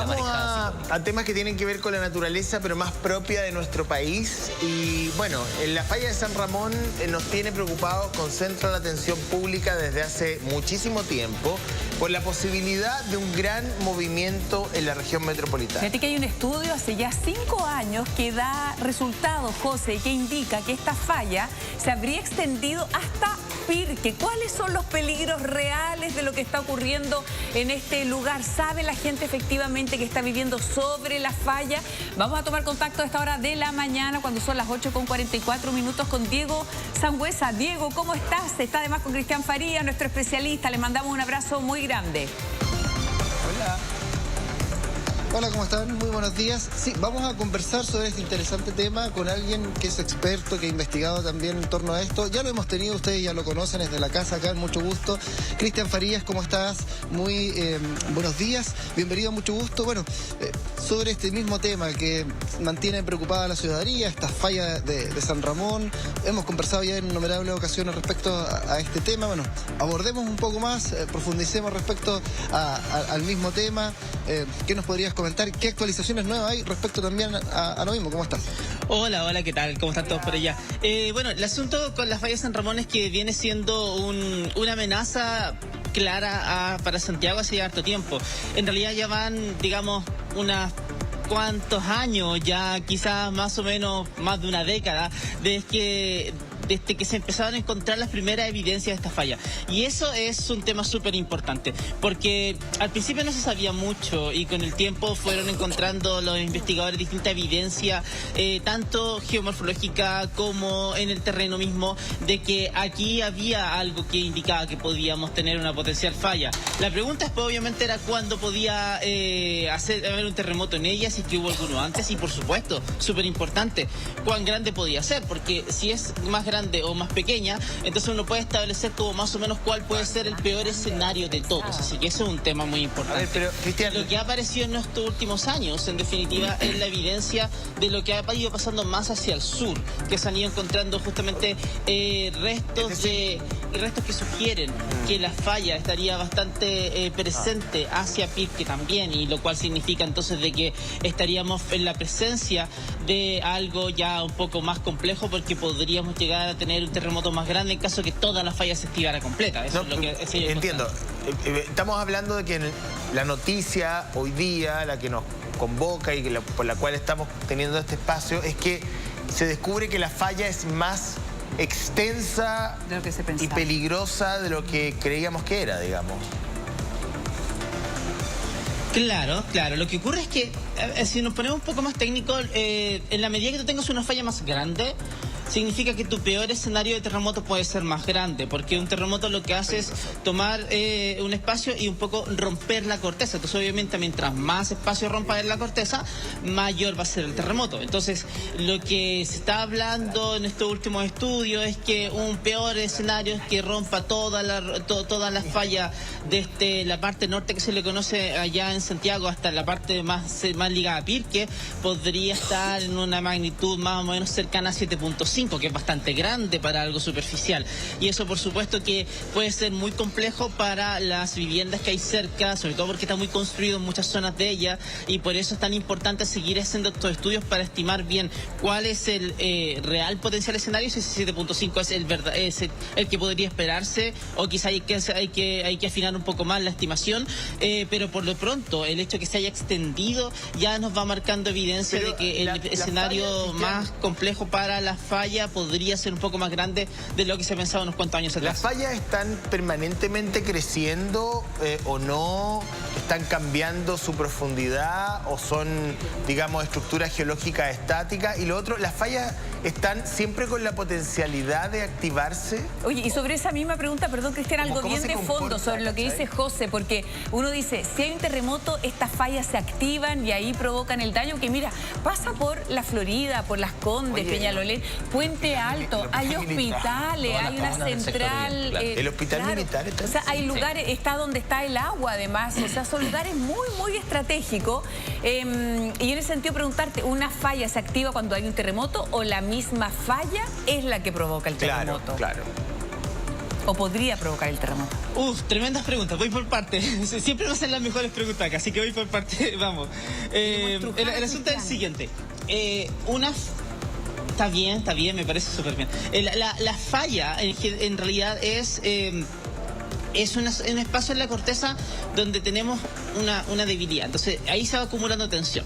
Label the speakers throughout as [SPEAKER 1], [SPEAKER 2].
[SPEAKER 1] Vamos a temas que tienen que ver con la naturaleza, pero más propia de nuestro país. Y bueno, en la falla de San Ramón nos tiene preocupados, concentra la atención pública desde hace muchísimo tiempo por la posibilidad de un gran movimiento en la región metropolitana.
[SPEAKER 2] Fíjate que hay un estudio hace ya 5 años que da resultados, José, que indica que esta falla se habría extendido hasta Pirque. ¿Cuáles son los peligros reales de lo que está ocurriendo en este lugar? ¿Sabe la gente efectivamente que está viviendo sobre la falla? Vamos a tomar contacto a esta hora de la mañana, cuando son las 8:44 con Diego Sangüesa. Diego, ¿cómo estás? Está además con Cristian Farías, nuestro especialista. Le mandamos un abrazo muy grande.
[SPEAKER 3] Hola. Hola, ¿cómo están? Muy buenos días. Sí, vamos a conversar sobre este interesante tema con alguien que es experto, que ha investigado también en torno a esto. Ya lo hemos tenido, ustedes ya lo conocen, desde la casa acá, mucho gusto. Cristian Farías, ¿cómo estás? Muy buenos días, bienvenido, mucho gusto. Bueno, sobre este mismo tema que mantiene preocupada a la ciudadanía, esta falla de San Ramón, hemos conversado ya en innumerables ocasiones respecto a este tema. Bueno, abordemos un poco más, profundicemos respecto al mismo tema. ¿Qué nos podrías comentar? ¿Qué actualizaciones nuevas hay respecto también a lo mismo? ¿Cómo estás?
[SPEAKER 4] Hola, ¿qué tal? ¿Cómo están todos por allá? Bueno, el asunto con la falla de San Ramón es que viene siendo una amenaza clara para Santiago hace ya harto tiempo. En realidad ya van, digamos, unas cuantos años, ya quizás más o menos más de una década, desde que se empezaron a encontrar las primeras evidencias de esta falla. Y eso es un tema súper importante, porque al principio no se sabía mucho y con el tiempo fueron encontrando los investigadores distinta evidencia, tanto geomorfológica como en el terreno mismo, de que aquí había algo que indicaba que podíamos tener una potencial falla. La pregunta es, pues, obviamente, era cuándo podía haber un terremoto en ella, si es que hubo alguno antes, y por supuesto, súper importante, cuán grande podía ser, porque si es más grande o más pequeña, entonces uno puede establecer como más o menos cuál puede ser el peor escenario de todos. Así que eso es un tema muy importante.
[SPEAKER 1] A ver, pero, Cristian,
[SPEAKER 4] lo que ha aparecido en estos últimos años, en definitiva, es la evidencia de lo que ha ido pasando más hacia el sur, que se han ido encontrando justamente restos que sugieren que la falla estaría bastante presente hacia Pirque también, y lo cual significa entonces de que estaríamos en la presencia de algo ya un poco más complejo, porque podríamos llegar a tener un terremoto más grande en caso que toda la falla se activara completa. Eso es lo que
[SPEAKER 1] entiendo. Estamos hablando de que la noticia hoy día, la que nos convoca y por la cual estamos teniendo este espacio, es que se descubre que la falla es más extensa
[SPEAKER 2] de lo que se pensaba
[SPEAKER 1] y peligrosa de lo que creíamos que era, digamos.
[SPEAKER 4] Claro. Lo que ocurre es que, si nos ponemos un poco más técnicos, en la medida que tú tengas una falla más grande, significa que tu peor escenario de terremoto puede ser más grande, porque un terremoto lo que hace es tomar un espacio y un poco romper la corteza. Entonces, obviamente, mientras más espacio rompa en la corteza, mayor va a ser el terremoto. Entonces, lo que se está hablando en estos últimos estudios es que un peor escenario es que rompa toda la falla desde la parte norte, que se le conoce allá en Santiago, hasta la parte más ligada a Pirque, podría estar en una magnitud más o menos cercana a 7.5, que es bastante grande para algo superficial. Y eso, por supuesto, que puede ser muy complejo para las viviendas que hay cerca, sobre todo porque está muy construido en muchas zonas de ella, y por eso es tan importante seguir haciendo estos estudios para estimar bien cuál es el real potencial escenario, si ese 7.5 es el que podría esperarse, o quizá hay que afinar un poco más la estimación, pero por lo pronto el hecho de que se haya extendido ya nos va marcando evidencia de que el escenario más complejo para la falla podría ser un poco más grande de lo que se pensaba unos cuantos años atrás.
[SPEAKER 1] ¿Las fallas están permanentemente creciendo o no? ¿Están cambiando su profundidad o son, digamos, estructuras geológicas estáticas? Y lo otro, ¿las fallas están siempre con la potencialidad de activarse?
[SPEAKER 2] Oye, y sobre esa misma pregunta, perdón, Cristian, algo bien de fondo sobre lo que dice José, porque uno dice, si hay un terremoto, estas fallas se activan y ahí provocan el daño, que mira, pasa por la Florida, por Las Condes, Peñalolén, Puente Alto, hay hospitales, hay una central.
[SPEAKER 1] El hospital militar está.
[SPEAKER 2] O sea, hay lugares, está donde está el agua además, o sea, son lugares muy, muy estratégicos. Y en ese sentido preguntarte, ¿una falla se activa cuando hay un terremoto o la misma falla es la que provoca el terremoto?
[SPEAKER 1] Claro.
[SPEAKER 2] ¿O podría provocar el terremoto?
[SPEAKER 4] Tremendas preguntas, voy por parte. Siempre me hacen las mejores preguntas acá, así que voy por parte, vamos. El asunto es el siguiente. Está bien, me parece súper bien. La falla en realidad es un espacio en la corteza donde tenemos una debilidad. Entonces, ahí se va acumulando tensión.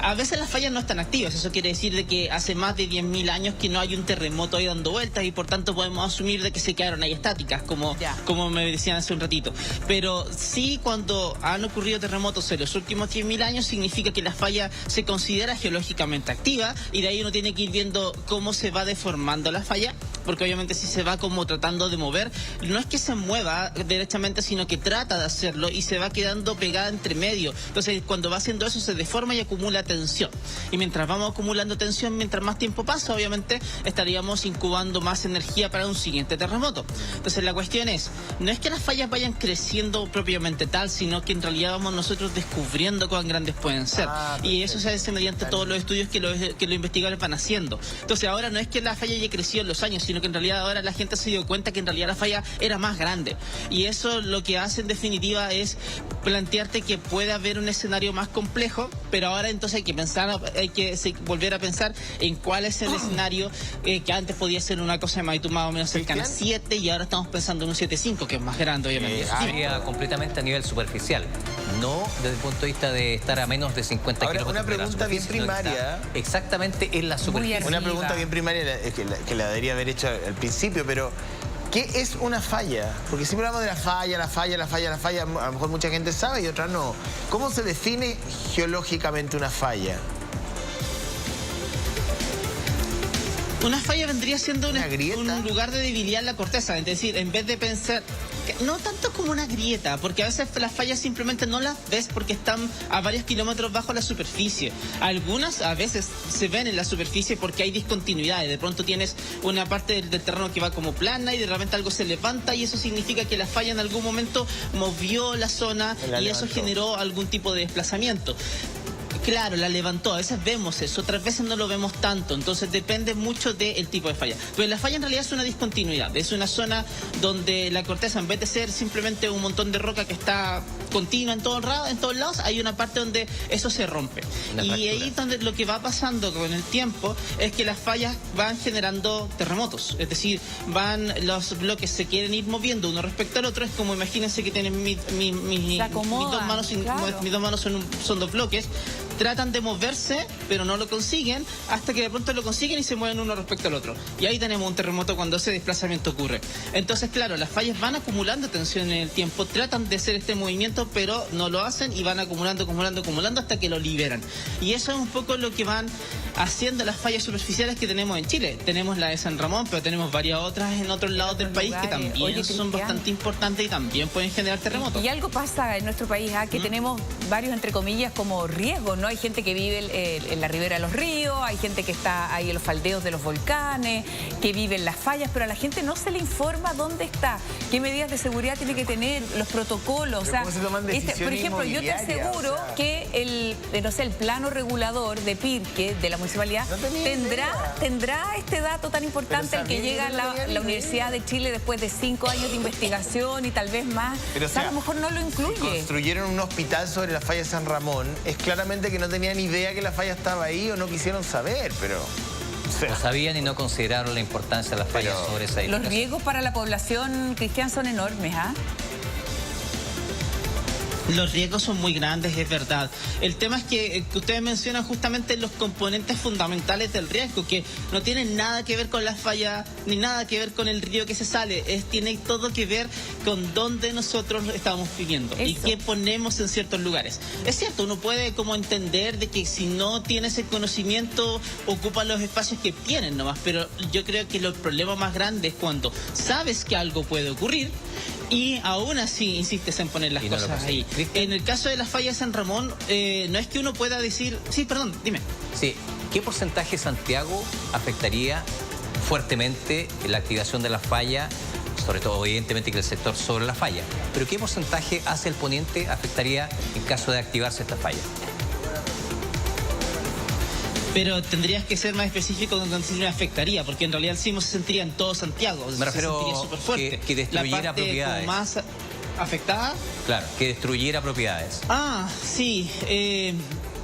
[SPEAKER 4] A veces las fallas no están activas. Eso quiere decir de que hace más de 10.000 años que no hay un terremoto ahí dando vueltas y por tanto podemos asumir de que se quedaron ahí estáticas, como me decían hace un ratito. Pero sí, cuando han ocurrido terremotos en los últimos 10.000 años, significa que la falla se considera geológicamente activa y de ahí uno tiene que ir viendo cómo se va deformando la falla, porque obviamente si se va como tratando de mover, no es que se mueva derechamente, sino que trata de hacerlo y se va quedando pegada entre medio. Entonces, cuando va haciendo eso, se deforma y acumula tensión. Y mientras vamos acumulando tensión, mientras más tiempo pasa, obviamente estaríamos incubando más energía para un siguiente terremoto. Entonces, la cuestión es, no es que las fallas vayan creciendo propiamente tal, sino que en realidad vamos nosotros descubriendo cuán grandes pueden ser. Y eso se hace mediante todos los estudios que los investigadores van haciendo. Entonces, ahora no es que la falla haya crecido en los años, sino que en realidad ahora la gente se dio cuenta que en realidad la falla era más grande. Y eso lo que hace en definitiva es plantearte que puede haber un escenario más complejo, pero ahora entonces hay que volver a pensar en cuál es el escenario que antes podía ser una cosa de magnitud más o menos cercana a 7 y ahora estamos pensando en un 7.5, que es más grande obviamente.
[SPEAKER 5] Sería completamente a nivel superficial, no desde el punto de vista de estar a menos de 50
[SPEAKER 1] Ahora,
[SPEAKER 5] kilómetros.
[SPEAKER 1] una pregunta bien primaria.
[SPEAKER 5] Exactamente en la superficie.
[SPEAKER 1] Una pregunta bien primaria que la debería haber hecho al principio, pero ¿qué es una falla? Porque siempre hablamos de la falla, a lo mejor mucha gente sabe y otra no. ¿Cómo se define geológicamente una falla?
[SPEAKER 4] Una falla vendría siendo
[SPEAKER 1] ¿Una
[SPEAKER 4] un lugar de debilidad en la corteza, es decir, en vez de pensar, no tanto como una grieta, porque a veces las fallas simplemente no las ves porque están a varios kilómetros bajo la superficie. Algunas a veces se ven en la superficie porque hay discontinuidades. De pronto tienes una parte del terreno que va como plana y de repente algo se levanta y eso significa que la falla en algún momento movió la zona y eso generó algún tipo de desplazamiento. Claro, la levantó, a veces vemos eso, otras veces no lo vemos tanto, entonces depende mucho del tipo de falla. Pero la falla en realidad es una discontinuidad, es una zona donde la corteza, en vez de ser simplemente un montón de roca que está continua en todos lados, hay una parte donde eso se rompe. Y ahí es donde lo que va pasando con el tiempo es que las fallas van generando terremotos, es decir, los bloques se quieren ir moviendo uno respecto al otro, es como imagínense que tienen mis dos manos, claro. Mis dos manos son dos bloques, tratan de moverse, pero no lo consiguen, hasta que de pronto lo consiguen y se mueven uno respecto al otro. Y ahí tenemos un terremoto cuando ese desplazamiento ocurre. Entonces, claro, las fallas van acumulando tensión en el tiempo, tratan de hacer este movimiento, pero no lo hacen y van acumulando hasta que lo liberan. Y eso es un poco lo que van haciendo las fallas superficiales que tenemos en Chile. Tenemos la de San Ramón, pero tenemos varias otras en otros lados del país que también son bastante importantes y también pueden generar terremotos.
[SPEAKER 2] Y algo pasa en nuestro país, que tenemos varios, entre comillas, como riesgos, ¿no? Hay gente que vive en la ribera de los ríos, hay gente que está ahí en los faldeos de los volcanes, que vive en las fallas, pero a la gente no se le informa dónde está, qué medidas de seguridad tiene que tener, los protocolos.
[SPEAKER 1] O sea, ¿cómo se toman decisiones
[SPEAKER 2] por ejemplo, yo te aseguro que el plano regulador de Pirque, de la municipalidad, tendrá este dato tan importante al que llega la Universidad de Chile después de 5 años de investigación y tal vez más.
[SPEAKER 1] Pero,
[SPEAKER 2] a lo mejor no lo incluye.
[SPEAKER 1] Si construyeron un hospital sobre la falla de San Ramón, es claramente que no tenían idea que la falla estaba ahí o no quisieron saber, pero...
[SPEAKER 5] No sabían y no consideraron la importancia de las fallas sobre esa edificación.
[SPEAKER 2] Los riesgos para la población, Cristian, son enormes,
[SPEAKER 4] Los riesgos son muy grandes, es verdad. El tema es que ustedes mencionan justamente los componentes fundamentales del riesgo, que no tienen nada que ver con la falla, ni nada que ver con el río que se sale. Tiene todo que ver con dónde nosotros estamos viviendo y qué ponemos en ciertos lugares. Es cierto, uno puede como entender de que si no tienes el conocimiento, ocupa los espacios que tienen nomás, pero yo creo que el problema más grande es cuando sabes que algo puede ocurrir y aún así insistes en poner las cosas ahí. En el caso de la falla de San Ramón, no es que uno pueda decir... Sí, perdón, dime.
[SPEAKER 5] Sí, ¿qué porcentaje Santiago afectaría fuertemente la activación de la falla? Sobre todo, evidentemente, que el sector sobre la falla. Pero ¿qué porcentaje hacia el poniente afectaría en caso de activarse esta falla?
[SPEAKER 4] Pero tendrías que ser más específico con cuánto me afectaría, porque en realidad el sismo se sentiría en todo Santiago.
[SPEAKER 5] Me refiero
[SPEAKER 4] se sentiría súper fuerte.
[SPEAKER 5] que destruyera
[SPEAKER 4] la parte
[SPEAKER 5] propiedades.
[SPEAKER 4] como más afectada.
[SPEAKER 5] Claro, que destruyera propiedades.
[SPEAKER 4] Ah, sí.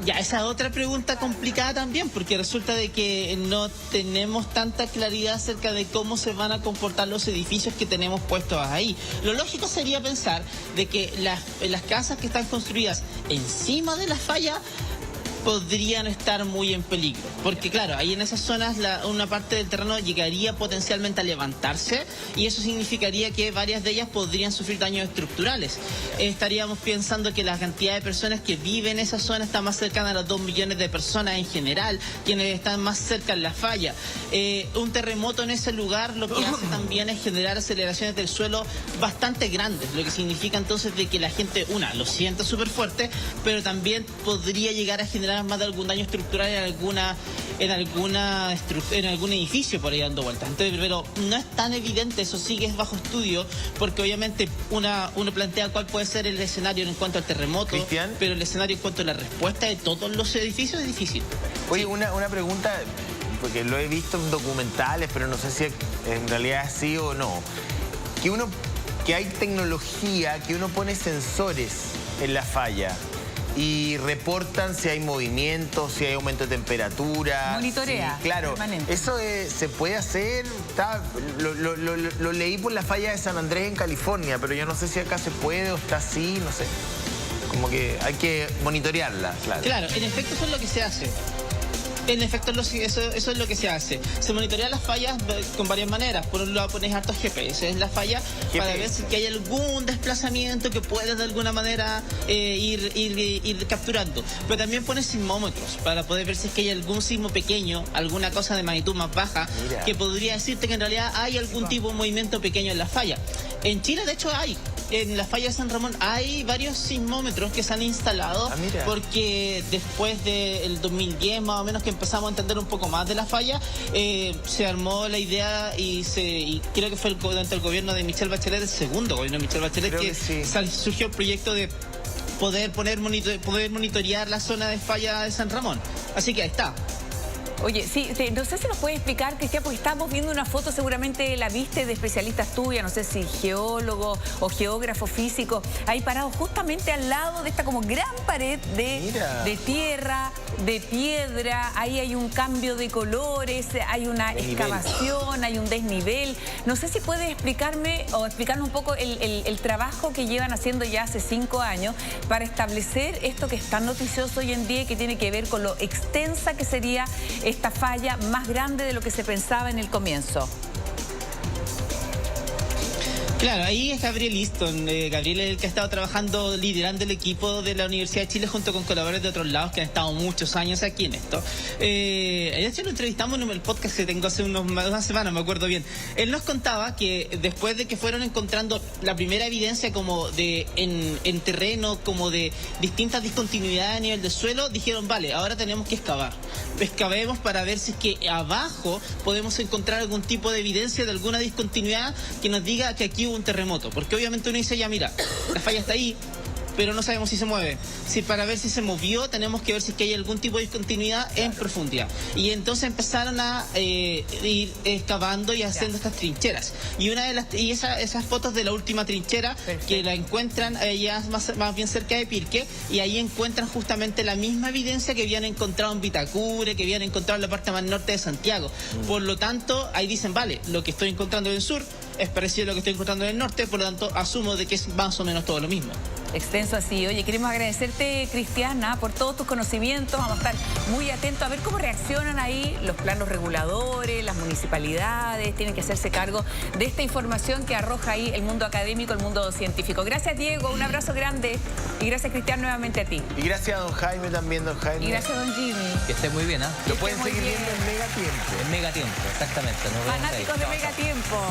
[SPEAKER 4] Ya, esa otra pregunta complicada también, porque resulta de que no tenemos tanta claridad acerca de cómo se van a comportar los edificios que tenemos puestos ahí. Lo lógico sería pensar de que las casas que están construidas encima de la falla podrían estar muy en peligro, porque claro, ahí en esas zonas una parte del terreno llegaría potencialmente a levantarse y eso significaría que varias de ellas podrían sufrir daños estructurales. Estaríamos pensando que la cantidad de personas que viven en esa zona está más cercana a los 2 millones de personas en general, quienes están más cerca en la falla. Un terremoto en ese lugar lo que hace también es generar aceleraciones del suelo bastante grandes, lo que significa entonces de que la gente, lo siente súper fuerte, pero también podría llegar a generar más de algún daño estructural en algún edificio por ahí dando vueltas. Entonces, pero no es tan evidente, eso sí que es bajo estudio, porque obviamente uno plantea cuál puede ser el escenario en cuanto al terremoto,
[SPEAKER 1] Cristian,
[SPEAKER 4] pero el escenario en cuanto a la respuesta de todos los edificios es difícil.
[SPEAKER 1] Oye, una pregunta, porque lo he visto en documentales, pero no sé si en realidad es así o no. Que hay tecnología, que uno pone sensores en la falla y reportan si hay movimiento, si hay aumento de temperatura.
[SPEAKER 2] Monitorea.
[SPEAKER 1] Claro,
[SPEAKER 2] permanente.
[SPEAKER 1] eso se puede hacer. Lo leí por la falla de San Andrés en California, pero yo no sé si acá se puede o está así, no sé. Como que hay que monitorearla, claro.
[SPEAKER 4] Claro, en efecto eso es lo que se hace. En efecto, eso es lo que se hace. Se monitorean las fallas con varias maneras. Por un lado pones hartos GPS en la falla para ver si hay algún desplazamiento que puedas de alguna manera ir capturando. Pero también pones sismómetros para poder ver si es que hay algún sismo pequeño, alguna cosa de magnitud más baja, que podría decirte que en realidad hay algún tipo de movimiento pequeño en la falla. En Chile, de hecho, hay. En la falla de San Ramón hay varios sismómetros que se han instalado porque después del 2010 más o menos que empezamos a entender un poco más de la falla, se armó la idea y creo que fue durante el gobierno de Michelle Bachelet, el segundo gobierno de Michelle Bachelet, surgió el proyecto de poder monitorear la zona de falla de San Ramón. Así que ahí está.
[SPEAKER 2] Oye, sí, no sé si nos puede explicar, Cristian, porque estamos viendo una foto, seguramente la viste, de especialistas tuyas, no sé si geólogo o geógrafo físico, ahí parado justamente al lado de esta como gran pared de tierra, de piedra, ahí hay un cambio de colores, hay una excavación, hay un desnivel. No sé si puedes explicarme o explicarnos un poco el trabajo que llevan haciendo ya hace 5 años para establecer esto que es tan noticioso hoy en día y que tiene que ver con lo extensa que sería esta falla, más grande de lo que se pensaba en el comienzo.
[SPEAKER 4] Claro, ahí es Gabriel Easton. Gabriel es el que ha estado trabajando, liderando el equipo de la Universidad de Chile junto con colaboradores de otros lados que han estado muchos años aquí en esto. De hecho, lo entrevistamos en el podcast que tengo hace unas semanas, me acuerdo bien. Él nos contaba que después de que fueron encontrando la primera evidencia como en terreno, como de distintas discontinuidades a nivel del suelo, dijeron, vale, ahora tenemos que excavar. Excavemos para ver si es que abajo podemos encontrar algún tipo de evidencia de alguna discontinuidad que nos diga que aquí hubo un terremoto, porque obviamente uno dice, ya mira, la falla está ahí, pero no sabemos si se mueve. Si para ver si se movió, tenemos que ver si es que hay algún tipo de discontinuidad en profundidad. Y entonces empezaron a ir excavando y haciendo estas trincheras. Y esas fotos de la última trinchera, que la encuentran ya más bien cerca de Pirque, y ahí encuentran justamente la misma evidencia que habían encontrado en Vitacure, que habían encontrado en la parte más norte de Santiago. Por lo tanto, ahí dicen, vale, lo que estoy encontrando en el sur es parecido a lo que estoy encontrando en el norte, por lo tanto asumo de que es más o menos todo lo mismo.
[SPEAKER 2] Extenso así. Oye, queremos agradecerte, Cristiana, por todos tus conocimientos. Vamos a estar muy atentos a ver cómo reaccionan ahí los planos reguladores, las municipalidades. Tienen que hacerse cargo de esta información que arroja ahí el mundo académico, el mundo científico. Gracias, Diego. Un abrazo grande. Y gracias, Cristian, nuevamente a ti.
[SPEAKER 1] Y gracias a don Jaime también, don Jaime.
[SPEAKER 2] Y gracias, don Jimmy.
[SPEAKER 5] Que esté muy bien, ¿ah?
[SPEAKER 1] Lo pueden seguir viendo en Mega Tiempo.
[SPEAKER 5] En Mega Tiempo, exactamente. Nos vemos ahí.
[SPEAKER 2] Fanáticos de
[SPEAKER 5] Chao,
[SPEAKER 2] Mega
[SPEAKER 5] chao.
[SPEAKER 2] Tiempo.